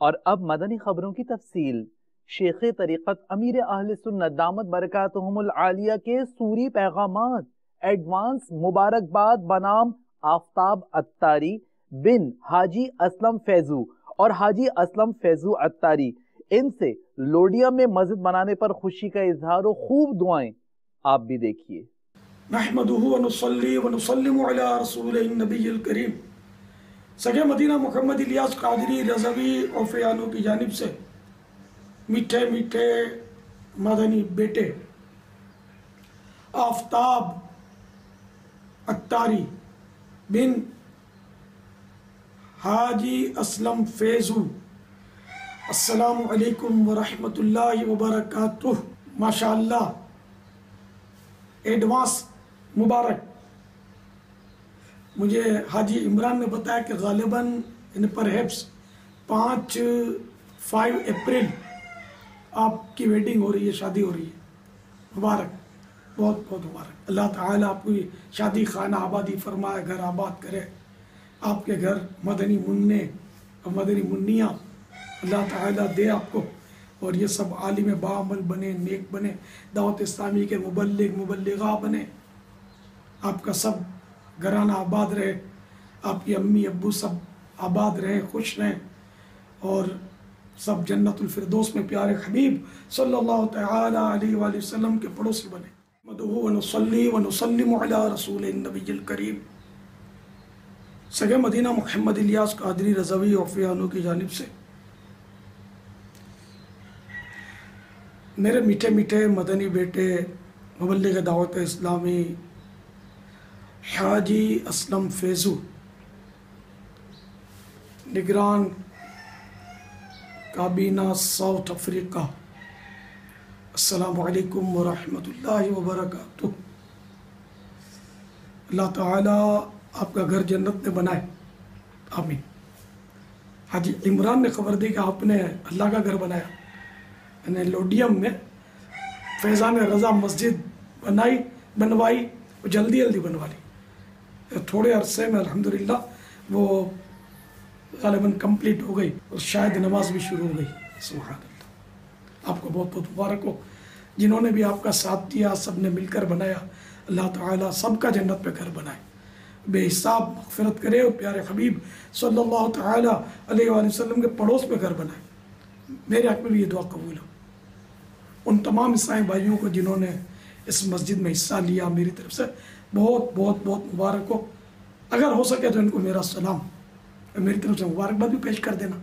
اور اب مدنی خبروں کی تفصیل۔ شیخ طریقت امیر اہل سنت دامت برکاتہم العالیہ کے سوری پیغامات ایڈوانس مبارکباد بنام آفتاب عطاری بن حاجی اسلم فیضو اور حاجی اسلم فیضو عطاری، ان سے لوڈیا میں مسجد بنانے پر خوشی کا اظہار و خوب دعائیں۔ آپ بھی دیکھیے۔ نحمدہ ونصلی ونسلم علی رسول النبی الکریم۔ سگے مدینہ محمد الیاس قادری رضوی اوفیانو کی جانب سے میٹھے میٹھے مدنی بیٹے آفتاب عطاری بن حاجی اسلم فیضو، السلام علیکم ورحمۃ اللہ وبرکاتہ۔ ماشاءاللہ ایڈوانس مبارک۔ مجھے حاجی عمران نے بتایا کہ غالباً پرہیپس 5 اپریل آپ کی ویڈنگ ہو رہی ہے، شادی ہو رہی ہے۔ مبارک، بہت بہت مبارک۔ اللہ تعالیٰ آپ کی شادی خانہ آبادی فرمائے، گھر آباد کرے، آپ کے گھر مدنی منع اور مدنی منیاں اللہ تعالیٰ دے آپ کو، اور یہ سب عالم باعمل بنے، نیک بنے، دعوت اسلامی کے مبلغ مبلغہ بنے، آپ کا سب گھرانہ آباد رہے، آپ کی امی ابو سب آباد رہیں، خوش رہیں، اور سب جنت الفردوس میں پیارے حبیب صلی اللہ تعالیٰ علیہ وآلہ وسلم کے پڑوسی بنے۔ نحمدہ ونصلی ونسلم علی رسول النبی الکریم۔ سگے مدینہ محمد الیاس قادری رضوی اوفیانو کی جانب سے میرے میٹھے میٹھے مدنی بیٹے مبلغ دعوت اسلامی حاجی اسلم فیضو، نگران کابینہ ساؤتھ افریقہ، السلام علیکم ورحمۃ اللہ وبرکاتہ۔ اللہ تعالیٰ آپ کا گھر جنت میں بنائے، آمین۔ حاجی عمران نے خبر دی کہ آپ نے اللہ کا گھر بنایا، یعنی لوڈیم میں فیضان رضا مسجد بنوائی، جلدی بنوا لی، تھوڑے عرصے میں الحمدللہ وہ غالباً کمپلیٹ ہو گئی، اور شاید نماز بھی شروع ہو گئی۔ سبحان اللہ، آپ کو بہت بہت مبارک ہو۔ جنہوں نے بھی آپ کا ساتھ دیا، سب نے مل کر بنایا، اللہ تعالیٰ سب کا جنت پہ گھر بنائے، بے حساب مغفرت کرے، اور پیارے حبیب صلی اللہ تعالیٰ علیہ وآلہ وسلم کے پڑوس پہ گھر بنائے۔ میرے حق میں بھی یہ دعا قبول ہو۔ ان تمام عیسائی بھائیوں کو جنہوں نے اس مسجد میں حصہ لیا، میری طرف سے بہت بہت بہت مبارک ہو۔ اگر ہو سکے تو ان کو میرا سلام، میری طرف سے مبارکباد بھی پیش کر دینا۔